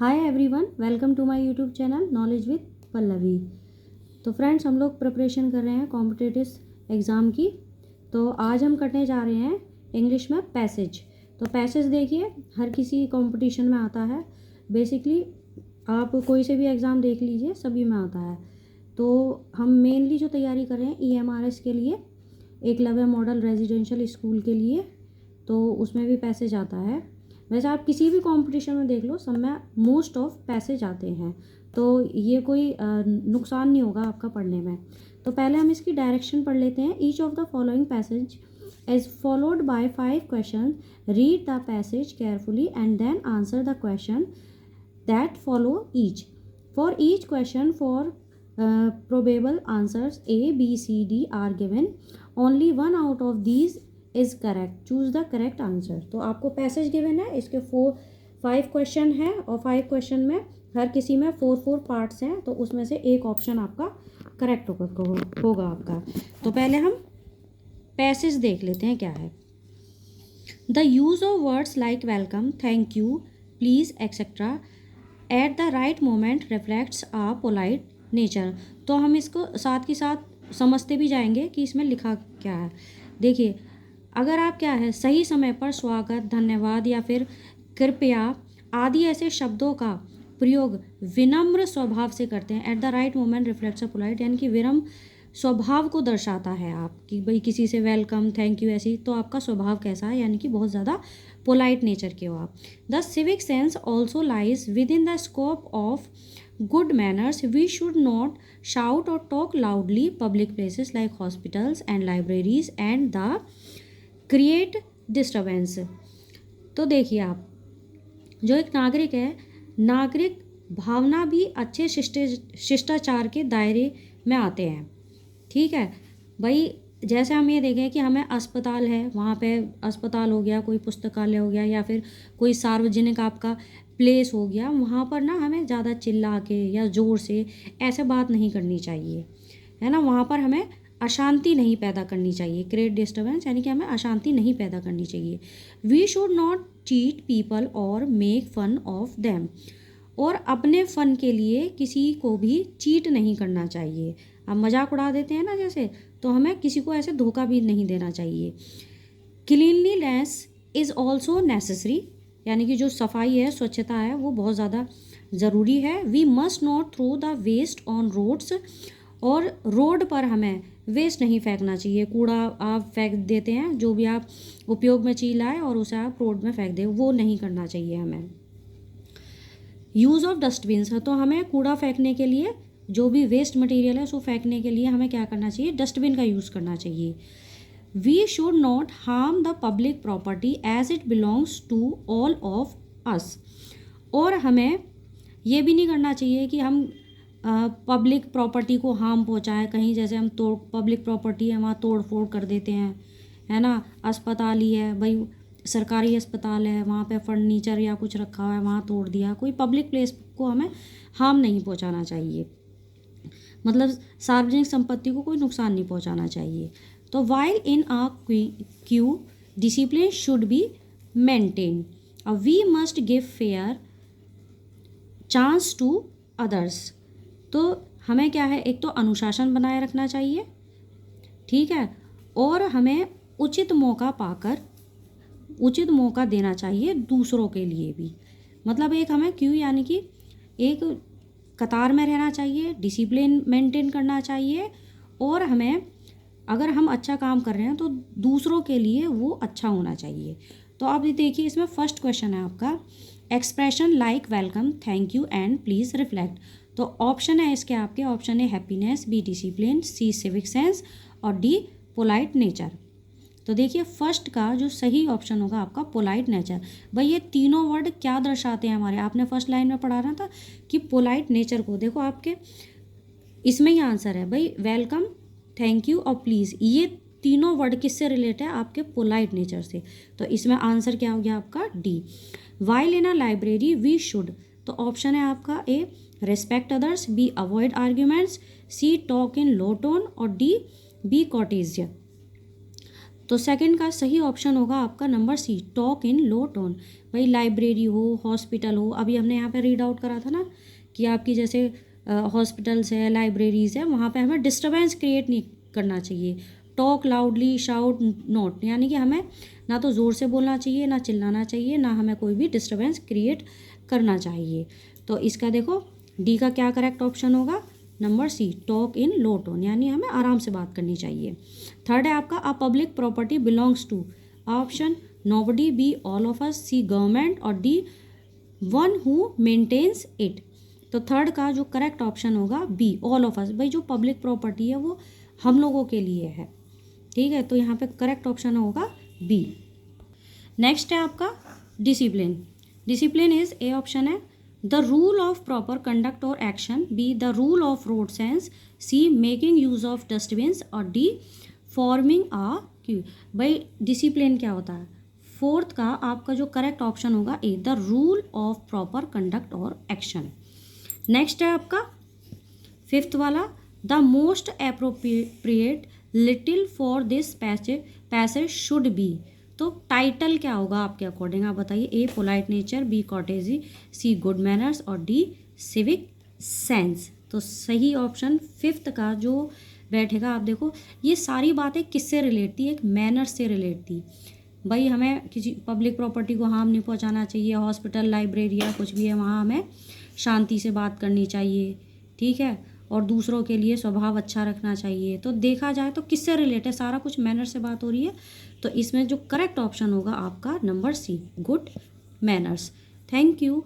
Hi everyone, welcome to my YouTube channel knowledge with Pallavi. तो friends, हम लोग preparation कर रहे हैं कॉम्पिटिटिव एग्ज़ाम की। तो आज हम करने जा रहे हैं इंग्लिश में पैसेज। तो पैसेज देखिए, हर किसी कंपटीशन में आता है। बेसिकली आप कोई से भी एग्ज़ाम देख लीजिए, सभी में आता है। तो हम मेनली जो तैयारी कर रहे हैं EMRS के लिए, एकलव्य मॉडल रेजिडेंशियल स्कूल के लिए, तो उसमें भी पैसेज आता है। वैसे आप किसी भी कंपटीशन में देख लो, सब में मोस्ट ऑफ पैसेज आते हैं। तो ये कोई नुकसान नहीं होगा आपका पढ़ने में। तो पहले हम इसकी डायरेक्शन पढ़ लेते हैं। Each of the following passage is followed by 5 question. Read the passage carefully and then answer the question that follow each. For each question, for probable answers A, B, C, D are given. Only one out of these is correct. Choose the correct answer. तो आपको passage given है, इसके 5 question हैं और 5 question में हर किसी में 4 parts हैं। तो उसमें से एक ऑप्शन आपका करेक्ट होगा आपका। तो पहले हम पैसेज देख लेते हैं क्या है। The use of words like welcome, thank you, please etcetera at the right moment reflects a polite nature. तो हम इसको साथ के साथ समझते भी जाएंगे कि इसमें लिखा क्या है। देखिए, अगर आप क्या है सही समय पर स्वागत, धन्यवाद या फिर कृपया आदि ऐसे शब्दों का प्रयोग विनम्र स्वभाव से करते हैं। Eight the right moment reflects a polite, यानी कि विनम्र स्वभाव को दर्शाता है आप कि भाई किसी से वेलकम, थैंक यू ऐसी, तो आपका स्वभाव कैसा है, यानी कि बहुत ज़्यादा पोलाइट नेचर के हो आप। The civic sense also lies within the scope of good manners. We should not shout और talk loudly public places like hospitals and libraries and the create disturbance. तो देखिए, आप जो एक नागरिक है, नागरिक भावना भी अच्छे शिष्टाचार के दायरे में आते हैं। ठीक है भाई, जैसे हम ये देखें कि हमें अस्पताल है, वहाँ पे अस्पताल हो गया, कोई पुस्तकालय हो गया, या फिर कोई सार्वजनिक आपका प्लेस हो गया, वहाँ पर ना हमें ज़्यादा चिल्ला के या ज़ोर से ऐसे बात नहीं करनी चाहिए, है ना। वहाँ पर हमें अशांति नहीं पैदा करनी चाहिए। क्रिएट डिस्टर्बेंस यानी कि हमें अशांति नहीं पैदा करनी चाहिए। We should not cheat people और मेक फन ऑफ देम। और अपने फ़न के लिए किसी को भी चीट नहीं करना चाहिए। अब मजाक उड़ा देते हैं ना जैसे, तो हमें किसी को ऐसे धोखा भी नहीं देना चाहिए। क्लीनलीनेस इज़ ऑल्सो नेसेसरी, यानी कि जो सफाई है, स्वच्छता है, वो बहुत ज़्यादा ज़रूरी है। We must not throw the waste on roads. और रोड पर हमें वेस्ट नहीं फेंकना चाहिए। कूड़ा आप फेंक देते हैं, जो भी आप उपयोग में चीज़ लाए और उसे आप रोड में फेंक दें, वो नहीं करना चाहिए हमें। यूज़ ऑफ डस्टबिन्स है, तो हमें कूड़ा फेंकने के लिए, जो भी वेस्ट मटेरियल है उसको फेंकने के लिए हमें क्या करना चाहिए, डस्टबिन का यूज़ करना चाहिए। We should not harm the public property as it belongs to all of us. और हमें ये भी नहीं करना चाहिए कि हम पब्लिक प्रॉपर्टी को हार्म पहुँचाएं। कहीं जैसे हम पब्लिक प्रॉपर्टी है वहाँ तोड़ फोड़ कर देते हैं, है ना। अस्पताल ही है भाई, सरकारी अस्पताल है, वहाँ पे फर्नीचर या कुछ रखा हुआ है, वहाँ तोड़ दिया। कोई पब्लिक प्लेस को हमें हार्म नहीं पहुँचाना चाहिए, मतलब सार्वजनिक संपत्ति को कोई नुकसान नहीं पहुँचाना चाहिए। तो while in a queue discipline should be maintain. We must give fair chance to others. तो हमें क्या है, एक तो अनुशासन बनाए रखना चाहिए, ठीक है, और हमें उचित मौका देना चाहिए दूसरों के लिए भी। मतलब एक हमें क्यों, यानी कि एक कतार में रहना चाहिए, डिसिप्लिन मेंटेन करना चाहिए, और हमें अगर हम अच्छा काम कर रहे हैं तो दूसरों के लिए वो अच्छा होना चाहिए। तो आप देखिए, इसमें फर्स्ट क्वेश्चन है आपका, expression like welcome, thank you and please reflect. तो ऑप्शन है इसके आपके, ऑप्शन है happiness, B discipline, C civic sense और डी पोलाइट नेचर। तो देखिए, फर्स्ट का जो सही ऑप्शन होगा आपका पोलाइट नेचर। भाई ये तीनों वर्ड क्या दर्शाते हैं हमारे, आपने फर्स्ट लाइन में पढ़ा रहा था कि पोलाइट नेचर को, देखो आपके इसमें ही आंसर है भाई, वेलकम, थैंक यू और प्लीज़। ये तीनों वर्ड किससे रिलेटेड है, आपके पोलाइट नेचर से। तो इसमें आंसर क्या हो गया आपका, D. While in a library we should, तो ऑप्शन है आपका A respect others, B avoid arguments, C talk in low tone और डी बी कॉटेजियस। तो सेकंड का सही ऑप्शन होगा आपका number C, talk in low tone. भाई लाइब्रेरी हो, हॉस्पिटल हो, अभी हमने यहाँ पे रीड आउट करा था ना कि आपकी जैसे हॉस्पिटल्स है, लाइब्रेरीज़ है, वहाँ पे हमें डिस्टर्बेंस क्रिएट नहीं करना चाहिए। टॉक लाउडली, शाउट नॉट, यानी कि हमें ना तो ज़ोर से बोलना चाहिए, ना चिल्लाना चाहिए, ना हमें कोई भी डिस्टर्बेंस क्रिएट करना चाहिए। तो इसका देखो डी का क्या करेक्ट ऑप्शन होगा, number C, talk in low tone, यानी हमें आराम से बात करनी चाहिए। थर्ड है आपका a public property belongs to, option nobody, B all of us, C government, और D one who maintains it. तो थर्ड का जो करेक्ट ऑप्शन होगा बी, ऑल ऑफ अस। भाई जो पब्लिक प्रॉपर्टी है वो हम लोगों के लिए है, ठीक है, तो यहाँ पे करेक्ट ऑप्शन होगा बी। नेक्स्ट है आपका discipline. Discipline is a option है the rule of proper conduct और action, B the rule of road sense, C making use of dustbins, और डी फॉर्मिंग आ क्यू। भाई डिसिप्लिन क्या होता है, फोर्थ का आपका जो करेक्ट ऑप्शन होगा A, the rule of proper conduct और एक्शन। नेक्स्ट है आपका फिफ्थ वाला, the most appropriate title for this passage should be. तो टाइटल क्या होगा आपके अकॉर्डिंग, आप बताइए। A polite nature, B courtesy, C good manners, और डी सिविक सेंस। तो सही ऑप्शन फिफ्थ का जो बैठेगा, आप देखो ये सारी बातें किससे रिलेट थी, एक मैनर्स से रिलेट थी। भाई हमें किसी पब्लिक प्रॉपर्टी को हार्म नहीं पहुंचाना चाहिए, हॉस्पिटल, लाइब्रेरी या कुछ भी है वहाँ हमें शांति से बात करनी चाहिए, ठीक है, और दूसरों के लिए स्वभाव अच्छा रखना चाहिए। तो देखा जाए तो किससे रिलेट है, सारा कुछ मैनर से बात हो रही है। तो इसमें जो करेक्ट ऑप्शन होगा आपका number C, good manners. Thank you.